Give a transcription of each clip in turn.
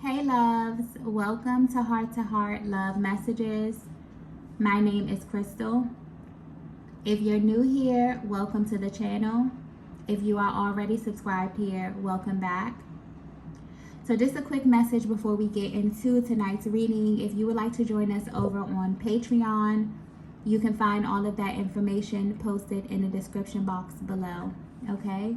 Hey loves, welcome to Heart Love Messages. My name is Crystal. If you're new here, welcome to the channel. If you are already subscribed here, welcome back. So just a quick message before we get into tonight's reading. If you would like to join us over on Patreon, you can find all of that information posted in the description box below, okay?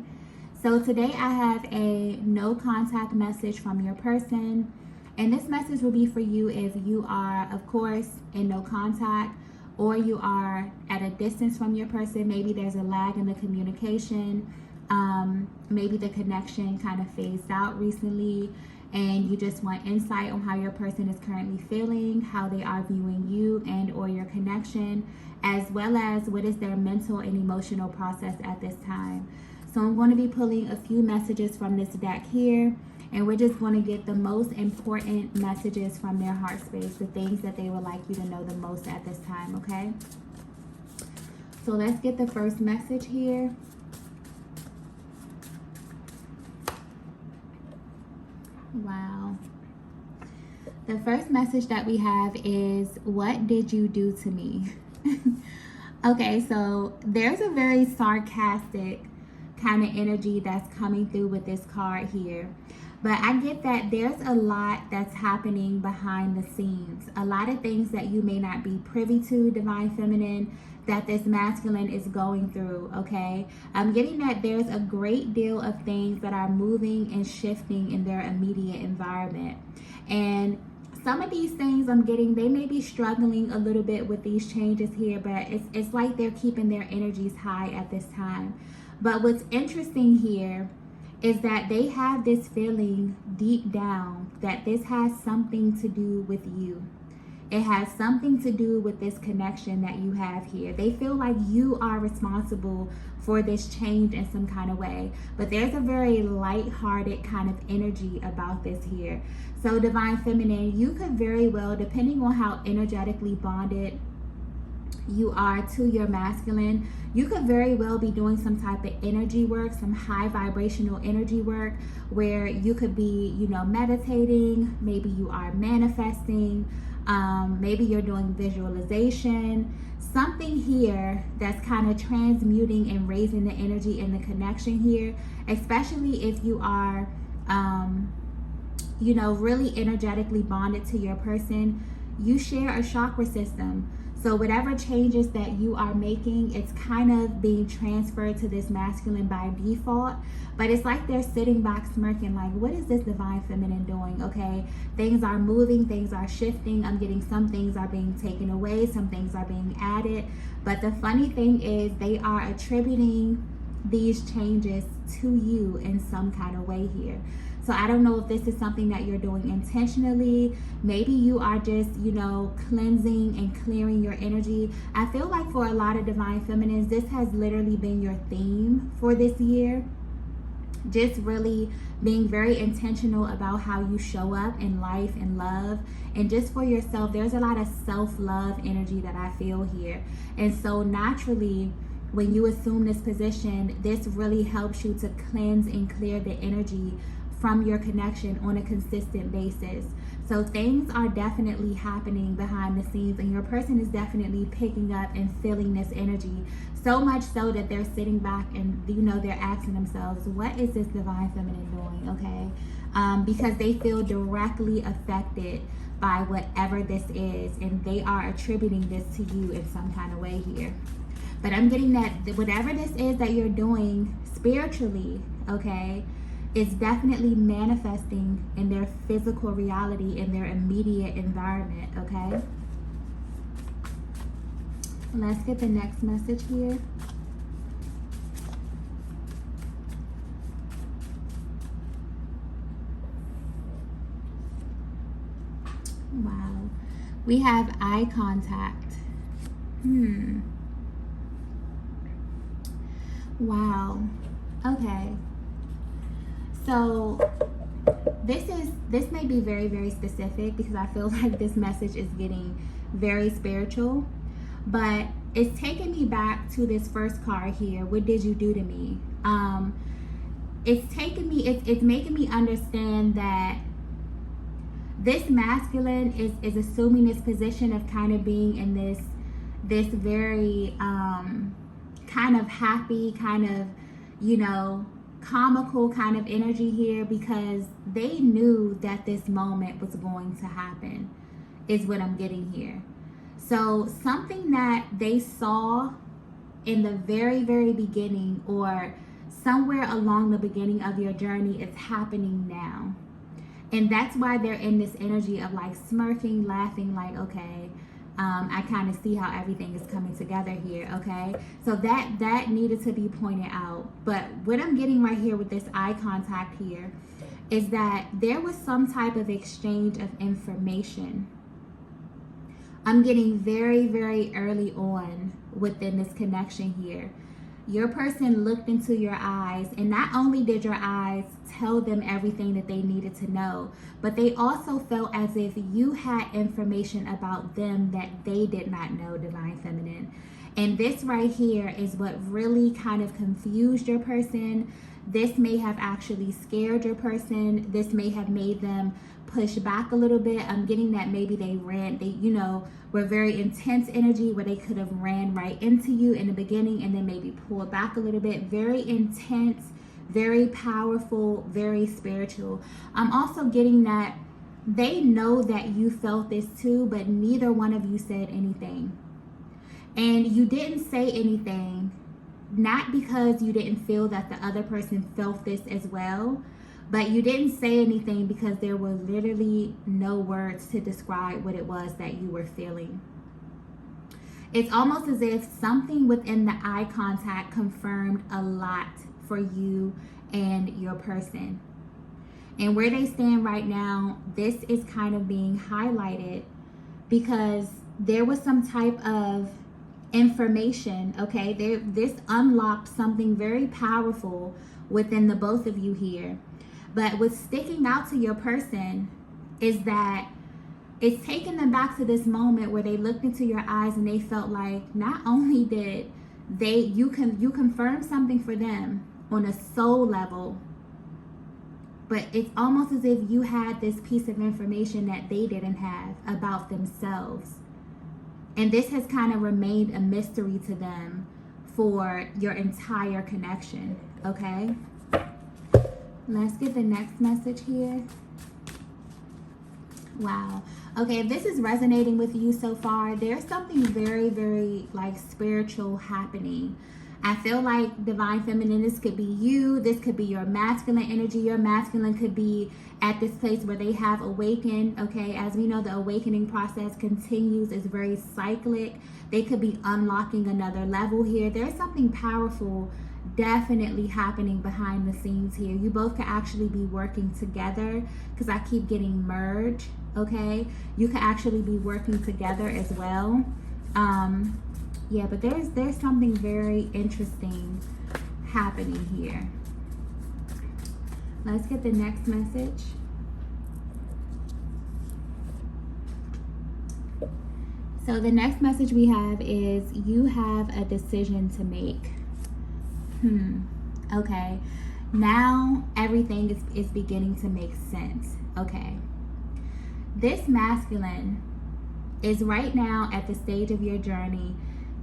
So today I have a no contact message from your person. And this message will be for you if you are, of course, in no contact or you are at a distance from your person. Maybe there's a lag in the communication. Maybe the connection kind of phased out recently and you just want insight on how your person is currently feeling, how they are viewing you and or your connection, as well as what is their mental and emotional process at this time. So I'm going to be pulling a few messages from this deck here, and we're just going to get the most important messages from their heart space, the things that they would like you to know the most at this time, okay? So let's get the first message here. Wow. The first message that we have is, what did you do to me? Okay, so there's a very sarcastic kind of energy that's coming through with this card here. But I get that there's a lot that's happening behind the scenes. A lot of things that you may not be privy to, Divine Feminine, that this masculine is going through, okay? I'm getting that there's a great deal of things that are moving and shifting in their immediate environment. And some of these things I'm getting, they may be struggling a little bit with these changes here, but it's like they're keeping their energies high at this time. But what's interesting here is that they have this feeling deep down that this has something to do with you. It has something to do with this connection that you have here. They feel like you are responsible for this change in some kind of way. But there's a very light-hearted kind of energy about this here. So Divine Feminine, you could very well, depending on how energetically bonded you are to your masculine, you could very well be doing some type of energy work, some high vibrational energy work, where you could be, meditating. Maybe you are manifesting. Maybe you're doing visualization. Something here that's kind of transmuting and raising the energy and the connection here, especially if you are, really energetically bonded to your person. You share a chakra system. So whatever changes that you are making, it's kind of being transferred to this masculine by default. But it's like they're sitting back smirking like, what is this Divine Feminine doing? Okay, things are moving, things are shifting. I'm getting some things are being taken away, some things are being added. But the funny thing is they are attributing these changes to you in some kind of way here. So I don't know if this is something that you're doing intentionally. Maybe you are just, cleansing and clearing your energy. I feel like for a lot of Divine Feminines, this has literally been your theme for this year. Just really being very intentional about how you show up in life and love. And just for yourself, there's a lot of self-love energy that I feel here. And so naturally, when you assume this position, this really helps you to cleanse and clear the energy from your connection on a consistent basis. So things are definitely happening behind the scenes, and your person is definitely picking up and feeling this energy, so much so that they're sitting back and they're asking themselves, what is this Divine Feminine doing? Okay, because they feel directly affected by whatever this is, and they are attributing this to you in some kind of way here. But I'm getting that whatever this is that you're doing spiritually, okay, is definitely manifesting in their physical reality, in their immediate environment, okay? Let's get the next message here. Wow. We have eye contact. Wow. Okay. So this may be very, very specific because I feel like this message is getting very spiritual, but it's taking me back to this first card here. What did you do to me? It's making me understand that This masculine is assuming this position of kind of being in this very kind of happy, kind of, you know, comical kind of energy here, because they knew that this moment was going to happen, is what I'm getting here. So something that they saw in the very, very beginning, or somewhere along the beginning of your journey, is happening now. And that's why they're in this energy of like smirking, laughing, like, okay, I kind of see how everything is coming together here, okay? So that needed to be pointed out. But what I'm getting right here with this eye contact here is that there was some type of exchange of information. I'm getting very, very early on within this connection here. Your person looked into your eyes, and not only did your eyes tell them everything that they needed to know, but they also felt as if you had information about them that they did not know, Divine Feminine. And this right here is what really kind of confused your person. This may have actually scared your person. This may have made them push back a little bit. I'm getting that maybe they you know, were very intense energy where they could have ran right into you in the beginning and then maybe pulled back a little bit. Very intense, very powerful, very spiritual. I'm also getting that they know that you felt this too, but neither one of you said anything. And you didn't say anything, not because you didn't feel that the other person felt this as well, but you didn't say anything because there were literally no words to describe what it was that you were feeling. It's almost as if something within the eye contact confirmed a lot for you and your person. And where they stand right now, this is kind of being highlighted because there was some type of information, okay? This unlocked something very powerful within the both of you here. But what's sticking out to your person is that it's taking them back to this moment where they looked into your eyes and they felt like not only did you confirm something for them on a soul level, but it's almost as if you had this piece of information that they didn't have about themselves. And this has kind of remained a mystery to them for your entire connection, okay? Let's get the next message here. Wow. Okay, if this is resonating with you so far, there's something very, very like spiritual happening. I feel like Divine Feminine, this could be you. This could be your masculine energy. Your masculine could be at this place where they have awakened. Okay, as we know, the awakening process continues. It's very cyclic. They could be unlocking another level here. There's something powerful definitely happening behind the scenes here. You both could actually be working together because I keep getting merge. Okay, you could actually be working together as well. Yeah, but there's something very interesting happening here. Let's get the next message. So the next message we have is you have a decision to make. Okay, now everything is beginning to make sense. Okay, this masculine is right now at the stage of your journey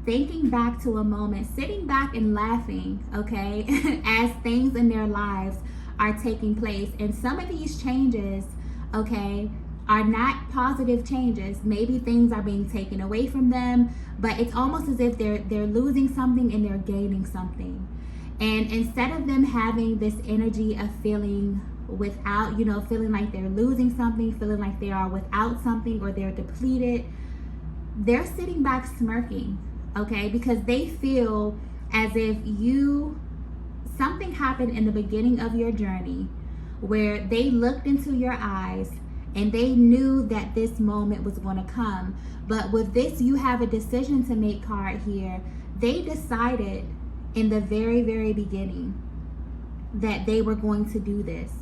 thinking back to a moment, sitting back and laughing, okay, as things in their lives are taking place. And some of these changes, okay, are not positive changes. Maybe things are being taken away from them, but it's almost as if they're losing something and they're gaining something. And instead of them having this energy of feeling without, you know, feeling like they're losing something, feeling like they are without something or they're depleted, they're sitting back smirking, okay, because they feel as if something happened in the beginning of your journey where they looked into your eyes and they knew that this moment was going to come. But with this you have a decision to make card here. They decided in the very, very beginning that they were going to do this,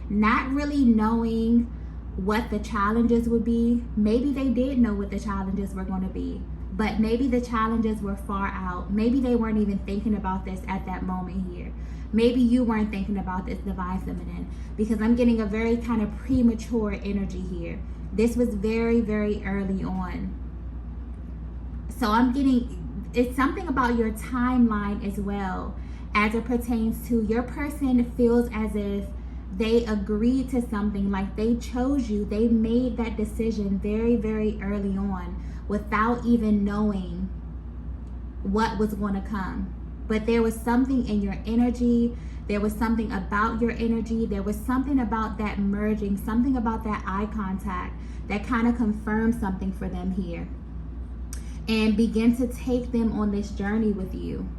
not really knowing what the challenges would be. Maybe they did know what the challenges were going to be, but maybe the challenges were far out. Maybe they weren't even thinking about this at that moment here. maybe you weren't thinking about this divine feminine, because I'm getting a very kind of premature energy here. This was very, very early on. So I'm getting, it's something about your timeline as well, as it pertains to your person feels as if they agreed to something, like they chose you. They made that decision very, very early on without even knowing what was going to come. But there was something in your energy. There was something about your energy. There was something about that merging, something about that eye contact that kind of confirmed something for them here and begin to take them on this journey with you.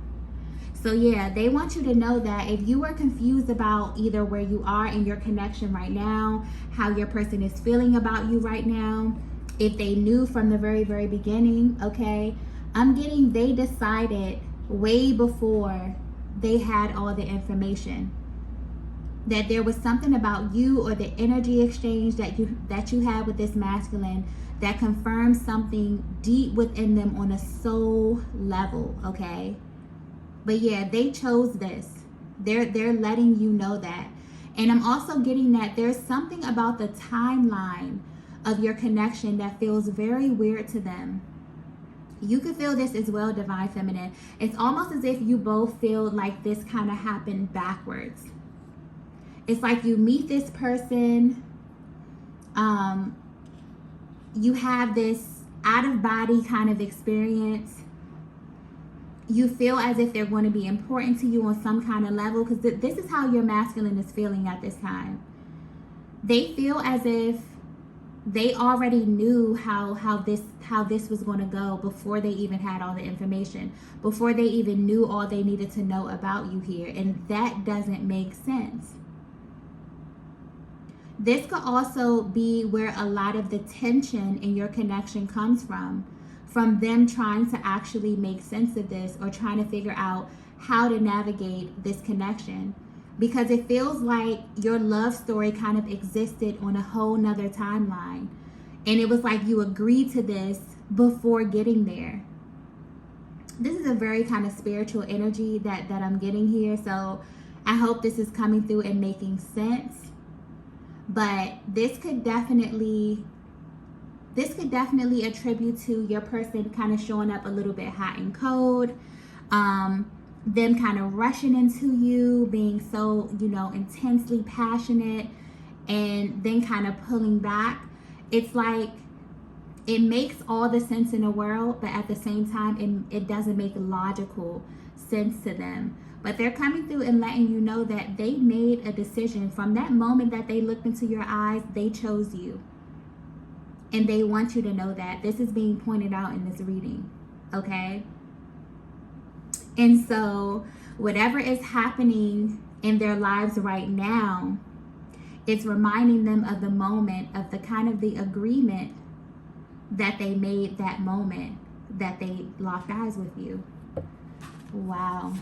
So yeah, they want you to know that if you are confused about either where you are in your connection right now, how your person is feeling about you right now, if they knew from the very, very beginning, okay, I'm getting they decided way before they had all the information that there was something about you or the energy exchange that you had with this masculine that confirms something deep within them on a soul level, okay? But yeah, they chose this. They're letting you know that. And I'm also getting that there's something about the timeline of your connection that feels very weird to them. You could feel this as well, divine feminine. It's almost as if you both feel like this kind of happened backwards. It's like you meet this person, you have this out of body kind of experience. You feel as if they're going to be important to you on some kind of level, because this is how your masculine is feeling at this time. They feel as if they already knew how this was going to go before they even had all the information, before they even knew all they needed to know about you here, and that doesn't make sense. This could also be where a lot of the tension in your connection comes from them trying to actually make sense of this or trying to figure out how to navigate this connection, because it feels like your love story kind of existed on a whole nother timeline, and it was like you agreed to this before getting there. This is a very kind of spiritual energy that I'm getting here, so I hope this is coming through and making sense. But this could definitely attribute to your person kind of showing up a little bit hot and cold, them kind of rushing into you, being so, intensely passionate, and then kind of pulling back. It's like it makes all the sense in the world, but at the same time, it doesn't make logical sense to them. But they're coming through and letting you know that they made a decision. From that moment that they looked into your eyes, they chose you. And they want you to know that. This is being pointed out in this reading, okay? And so whatever is happening in their lives right now, it's reminding them of the moment, of the kind of the agreement that they made that moment that they locked eyes with you. Wow.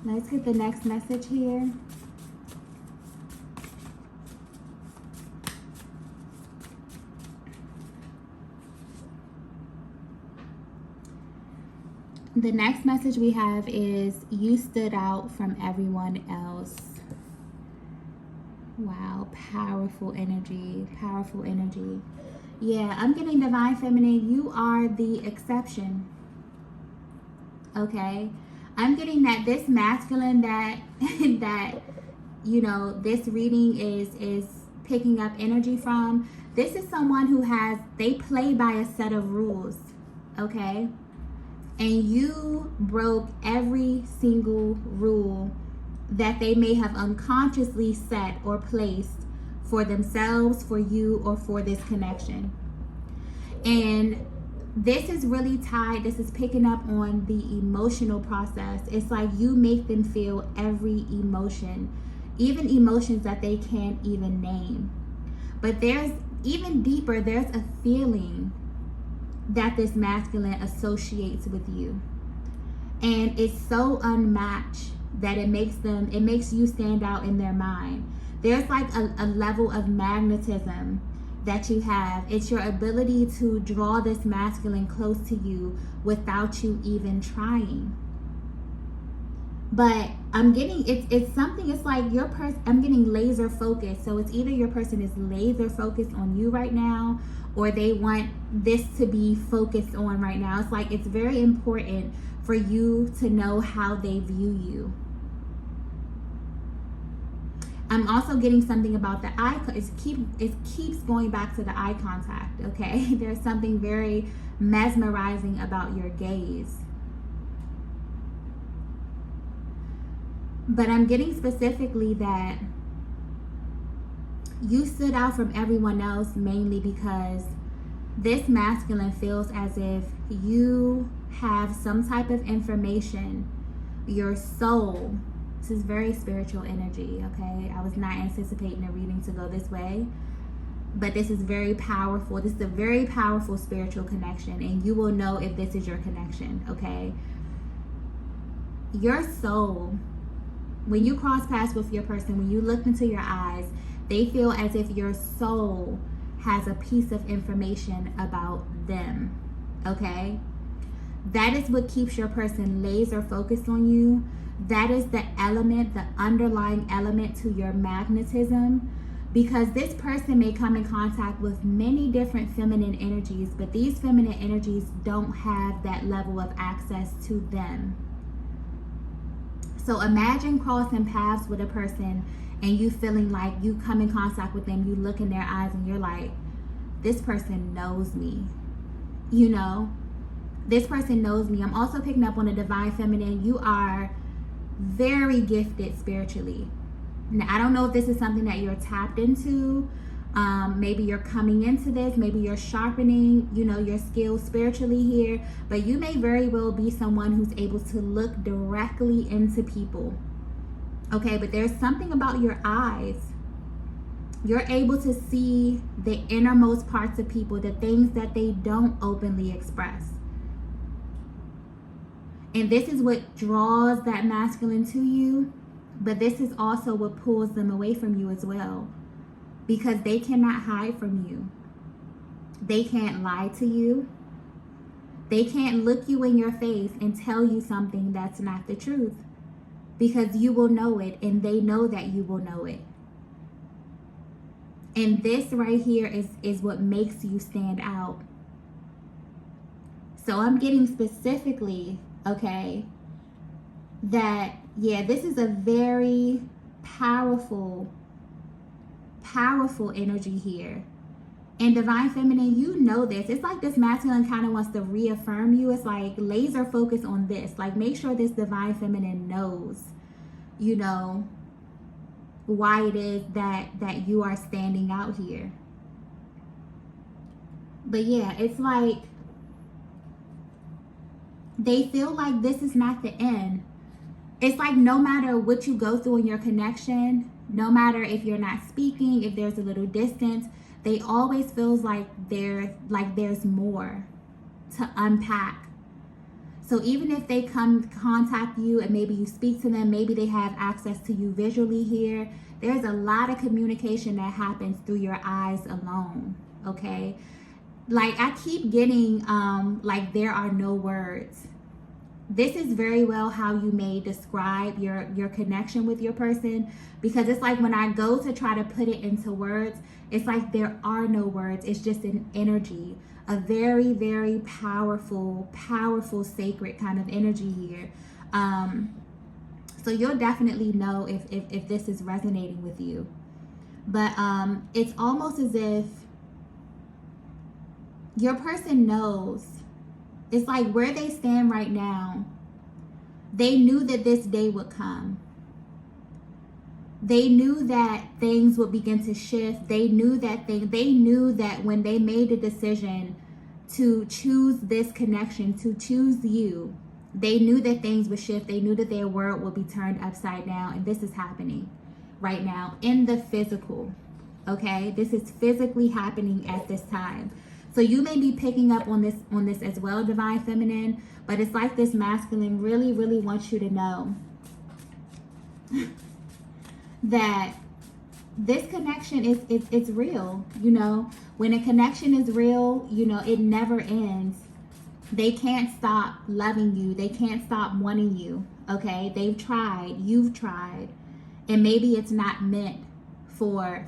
Let's get the next message here. The next message we have is you stood out from everyone else. Wow, powerful energy, powerful energy. Yeah, I'm getting divine feminine. You are the exception. Okay? I'm getting that this masculine that this reading is picking up energy from. This is someone who they play by a set of rules. Okay? And you broke every single rule that they may have unconsciously set or placed for themselves, for you, or for this connection. And this is really tied, this is picking up on the emotional process. It's like you make them feel every emotion, even emotions that they can't even name. But there's even deeper, there's a feeling that this masculine associates with you, and it's so unmatched that it makes you stand out in their mind. There's like a level of magnetism that you have. It's your ability to draw this masculine close to you without you even trying. But I'm getting, it's something, it's like your person, I'm getting laser focused. So it's either your person is laser focused on you right now, or they want this to be focused on right now. It's like it's very important for you to know how they view you. I'm also getting something about the eye. It keeps going back to the eye contact. Okay, there's something very mesmerizing about your gaze. But I'm getting specifically that you stood out from everyone else mainly because this masculine feels as if you have some type of information, your soul. This is very spiritual energy, okay? I was not anticipating a reading to go this way, but this is very powerful. This is a very powerful spiritual connection, and you will know if this is your connection, okay? Your soul, when you cross paths with your person, when you look into your eyes, they feel as if your soul has a piece of information about them, okay? That is what keeps your person laser focused on you. That is the element, the underlying element to your magnetism, because this person may come in contact with many different feminine energies, but these feminine energies don't have that level of access to them. So imagine crossing paths with a person and you feeling like you come in contact with them, you look in their eyes and you're like, this person knows me, you know? This person knows me. I'm also picking up on the divine feminine. You are very gifted spiritually. Now, I don't know if this is something that you're tapped into. Maybe you're coming into this. Maybe you're sharpening, you know, your skills spiritually here. But you may very well be someone who's able to look directly into people. Okay, but there's something about your eyes. You're able to see the innermost parts of people, the things that they don't openly express. And this is what draws that masculine to you, but this is also what pulls them away from you as well, because they cannot hide from you. They can't lie to you. They can't look you in your face and tell you something that's not the truth, because you will know it and they know that you will know it. And this right here is what makes you stand out. So I'm getting specifically, okay, that, yeah, this is a very powerful energy here. And divine feminine, you know this. It's like this masculine kind of wants to reaffirm you. It's like laser focus on this. Like, make sure this divine feminine knows, you know, why it is that you are standing out here. But yeah, it's like they feel like this is not the end. It's like no matter what you go through in your connection, no matter if you're not speaking, if there's a little distance, they always feels like there's more to unpack. So even if they come contact you and maybe you speak to them, maybe they have access to you visually here, there's a lot of communication that happens through your eyes alone, okay? Like I keep getting like there are no words. This is very well how you may describe your connection with your person, because it's like when I go to try to put it into words, it's like there are no words. It's just an energy, a very, very powerful, sacred kind of energy here. So you'll definitely know if this is resonating with you. But it's almost as if your person knows. It's like where they stand right now, they knew that this day would come. They knew that things would begin to shift. They knew that when they made the decision to choose this connection, to choose you, they knew that things would shift. They knew that their world would be turned upside down. And this is happening right now in the physical. Okay, this is physically happening at this time. So you may be picking up on this as well, divine feminine, but it's like this masculine really, really wants you to know that this connection it's real. You know, when a connection is real, you know, it never ends. They can't stop loving you. They can't stop wanting you. Okay, they've tried, you've tried, and maybe it's not meant for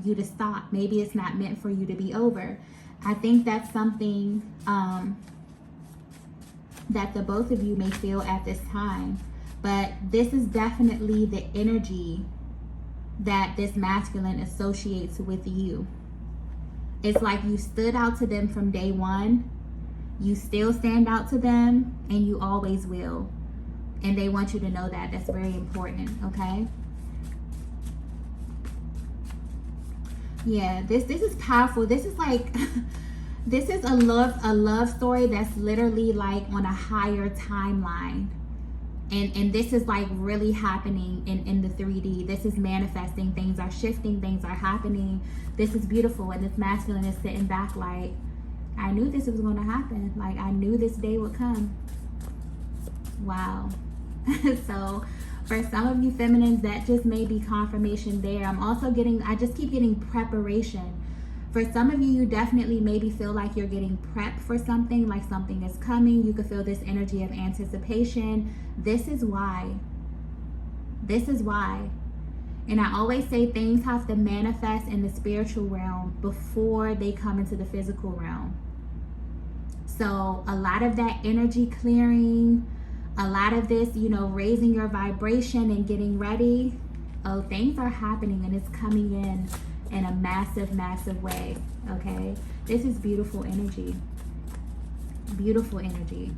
you to stop. Maybe it's not meant for you to be over. I think that's something that the both of you may feel at this time. But this is definitely the energy that this masculine associates with you. It's like you stood out to them from day one. You still stand out to them, and you always will. And they want you to know that. That's very important, okay? Yeah, this is powerful. This is like this is a love story that's literally like on a higher timeline. And this is like really happening in the 3D. This is manifesting. Things are shifting. Things are happening. This is beautiful. And this masculine is sitting back like, I knew this was going to happen. Like, I knew this day would come. Wow. So for some of you feminines, that just may be confirmation there. I just keep getting preparation. For some of you, you definitely maybe feel like you're getting prepped for something, like something is coming. You could feel this energy of anticipation. This is why. This is why. And I always say things have to manifest in the spiritual realm before they come into the physical realm. So a lot of that energy clearing, a lot of this, raising your vibration and getting ready. Oh, things are happening, and it's coming in a massive, massive way, okay? This is beautiful energy. Beautiful energy.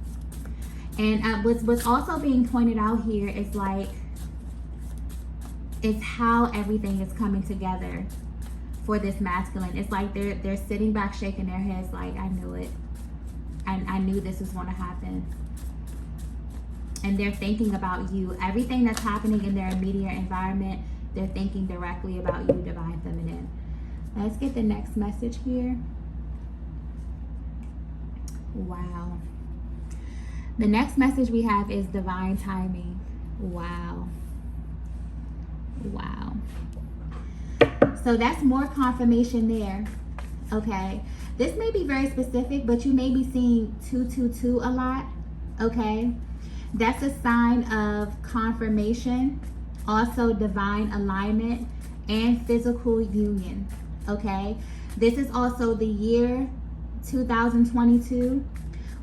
And what's also being pointed out here is like, it's how everything is coming together for this masculine. It's like they're sitting back, shaking their heads like, I knew it. I knew this was going to happen. And they're thinking about you. Everything that's happening in their immediate environment, they're thinking directly about you, Divine Feminine. Let's get the next message here. Wow. The next message we have is divine timing. Wow. Wow. So that's more confirmation there. Okay. This may be very specific, but you may be seeing 222 a lot. Okay. That's a sign of confirmation, also divine alignment, and physical union. Okay. This is also the year 2022,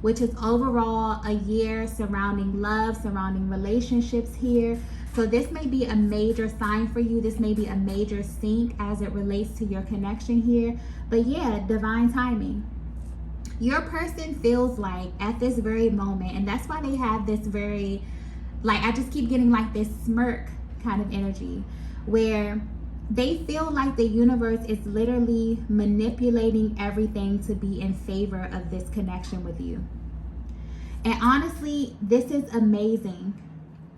which is overall a year surrounding love, surrounding relationships here. So this may be a major sign for you. This may be a major sync as it relates to your connection here. But yeah, divine timing. Your person feels like at this very moment, and that's why they have this very, like, I just keep getting like this smirk kind of energy where they feel like the universe is literally manipulating everything to be in favor of this connection with you. And honestly, this is amazing.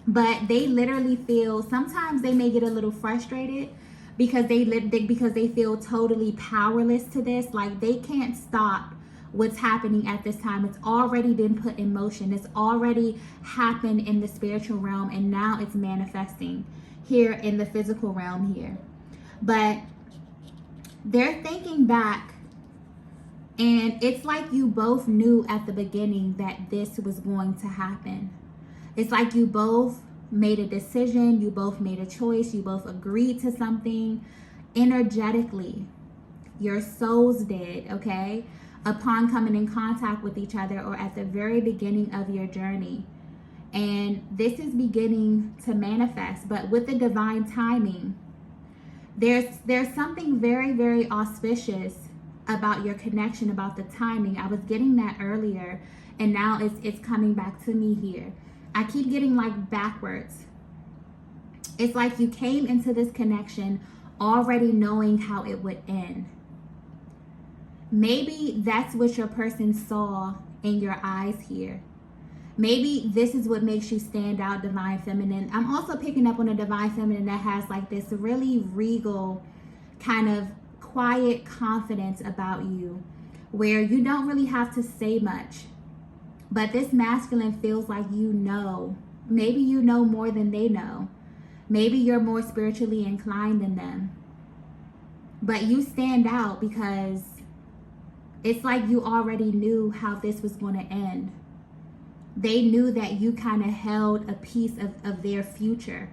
But they literally feel, sometimes they may get a little frustrated because they feel totally powerless to this. Like they can't stop what's happening at this time. It's already been put in motion. It's already happened in the spiritual realm, and now it's manifesting here in the physical realm here. But they're thinking back, and it's like you both knew at the beginning that this was going to happen. It's like you both made a decision, you both made a choice, you both agreed to something energetically. Your souls did, okay? Upon coming in contact with each other or at the very beginning of your journey. And this is beginning to manifest, but with the divine timing, there's something very, very auspicious about your connection, about the timing. I was getting that earlier, and now it's coming back to me here. I keep getting like backwards. It's like you came into this connection already knowing how it would end. Maybe that's what your person saw in your eyes here. Maybe this is what makes you stand out, Divine Feminine. I'm also picking up on a Divine Feminine that has like this really regal kind of quiet confidence about you, where you don't really have to say much. But this masculine feels like you know. Maybe you know more than they know. Maybe you're more spiritually inclined than them. But you stand out because it's like you already knew how this was going to end. They knew that you kind of held a piece of their future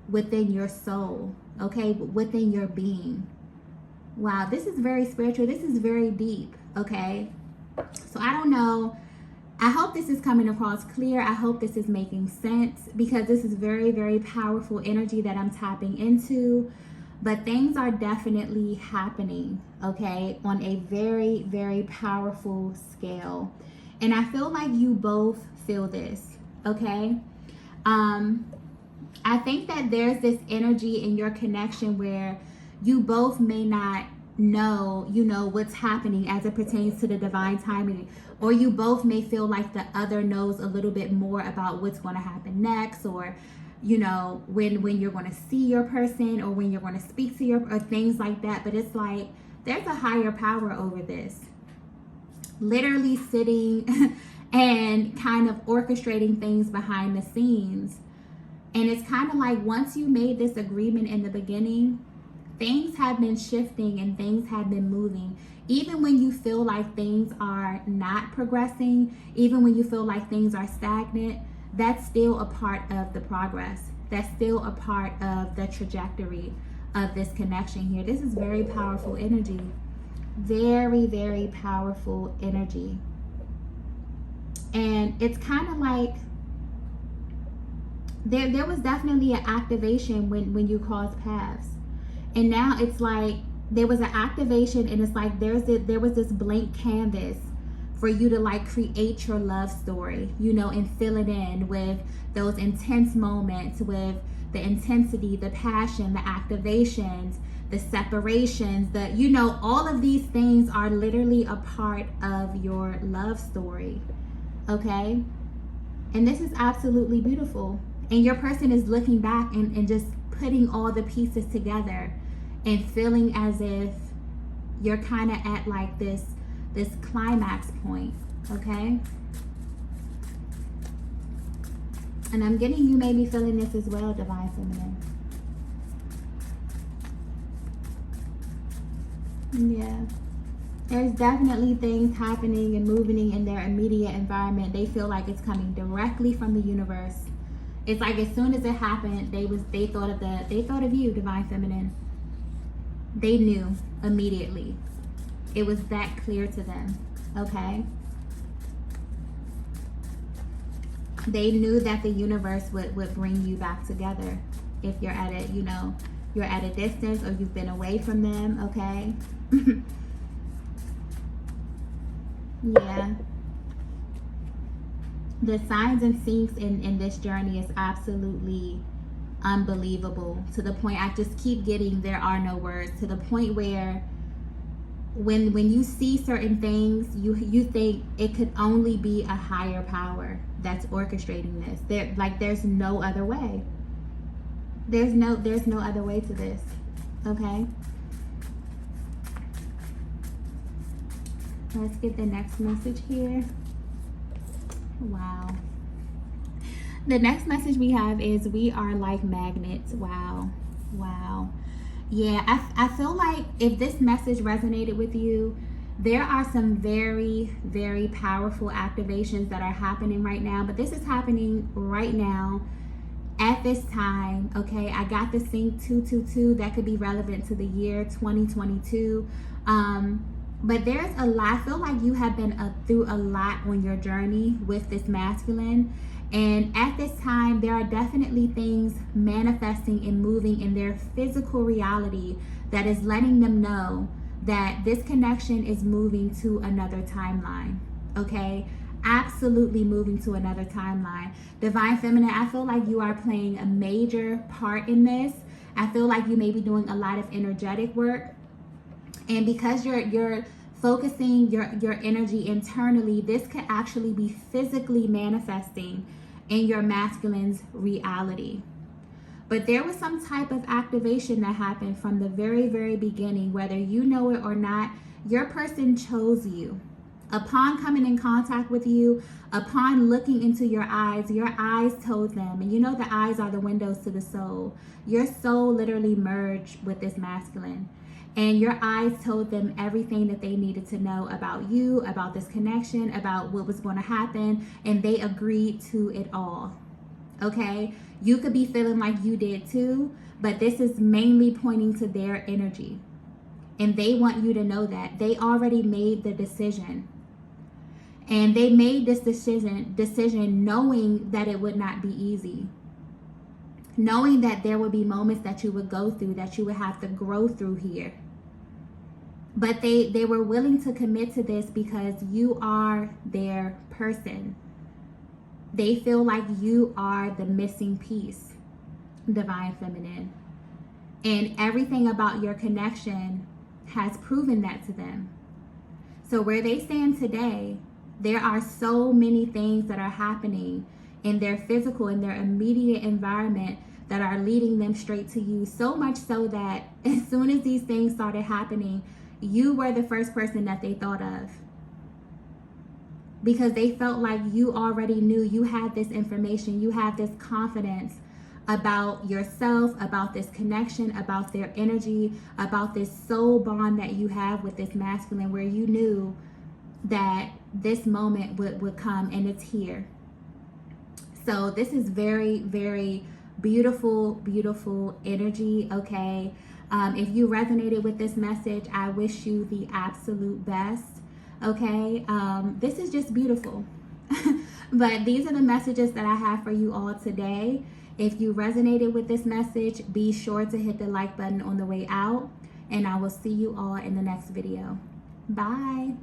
within your soul, okay, within your being. Wow, this is very spiritual. This is very deep, okay? So I don't know. I hope this is coming across clear. I hope this is making sense, because this is very, very powerful energy that I'm tapping into. But things are definitely happening, okay, on a very, very powerful scale. And I feel like you both feel this, okay? I think that there's this energy in your connection where you both may not know, what's happening as it pertains to the divine timing, or you both may feel like the other knows a little bit more about what's going to happen next, or when you're going to see your person, or when you're going to speak to or things like that. But it's like there's a higher power over this, literally sitting and kind of orchestrating things behind the scenes. And it's kind of like, once you made this agreement in the beginning, things have been shifting and things have been moving. Even when you feel like things are not progressing, even when you feel like things are stagnant, that's still a part of the progress. That's still a part of the trajectory of this connection here. This is very powerful energy. Very, very powerful energy. And it's kind of like there was definitely an activation when you crossed paths. And now it's like there was an activation, and it's like there was this blank canvas for you to like create your love story, and fill it in with those intense moments, with the intensity, the passion, the activations, the separations, all of these things are literally a part of your love story, okay? And this is absolutely beautiful. And your person is looking back and just putting all the pieces together and feeling as if you're kind of at like this climax point, okay? And I'm getting you may be feeling this as well, Divine Feminine. Yeah. There's definitely things happening and moving in their immediate environment. They feel like it's coming directly from the universe. It's like as soon as it happened, they thought of you, Divine Feminine. They knew immediately. It was that clear to them, okay? They knew that the universe would bring you back together if you're at you're at a distance, or you've been away from them, okay? Yeah. The signs and syncs in this journey is absolutely unbelievable, to the point I just keep getting there are no words, to the point where when you see certain things, you think it could only be a higher power that's orchestrating this. There's no other way. There's no other way to this, okay? Let's get the next message here. Wow. The next message we have is, we are like magnets. Wow. Wow. Yeah, I feel like if this message resonated with you, there are some very, very powerful activations that are happening right now. But this is happening right now at this time, okay? I got the sync 222 that could be relevant to the year 2022. But there's a lot. I feel like you have been through a lot on your journey with this masculine. And at this time, there are definitely things manifesting and moving in their physical reality that is letting them know that this connection is moving to another timeline, okay? Absolutely moving to another timeline. Divine Feminine, I feel like you are playing a major part in this. I feel like you may be doing a lot of energetic work. And because you're focusing your energy internally, this could actually be physically manifesting in your masculine's reality. But there was some type of activation that happened from the very, very beginning, whether you know it or not. Your person chose you. Upon coming in contact with you, upon looking into your eyes told them, and the eyes are the windows to the soul. Your soul literally merged with this masculine. And your eyes told them everything that they needed to know about you, about this connection, about what was going to happen, and they agreed to it all. Okay? You could be feeling like you did too, but this is mainly pointing to their energy. And they want you to know that they already made the decision. And they made this decision knowing that it would not be easy. Knowing that there would be moments that you would go through, that you would have to grow through here. But they were willing to commit to this because you are their person. They feel like you are the missing piece, Divine Feminine. And everything about your connection has proven that to them. So where they stand today, there are so many things that are happening in their physical, in their immediate environment, that are leading them straight to you. So much so that as soon as these things started happening, you were the first person that they thought of. Because they felt like you already knew, you had this information, you had this confidence about yourself, about this connection, about their energy, about this soul bond that you have with this masculine, where you knew that this moment would come, and it's here. So this is very, very beautiful, beautiful energy, okay? If you resonated with this message, I wish you the absolute best, okay? This is just beautiful. But these are the messages that I have for you all today. If you resonated with this message, be sure to hit the like button on the way out, and I will see you all in the next video. Bye.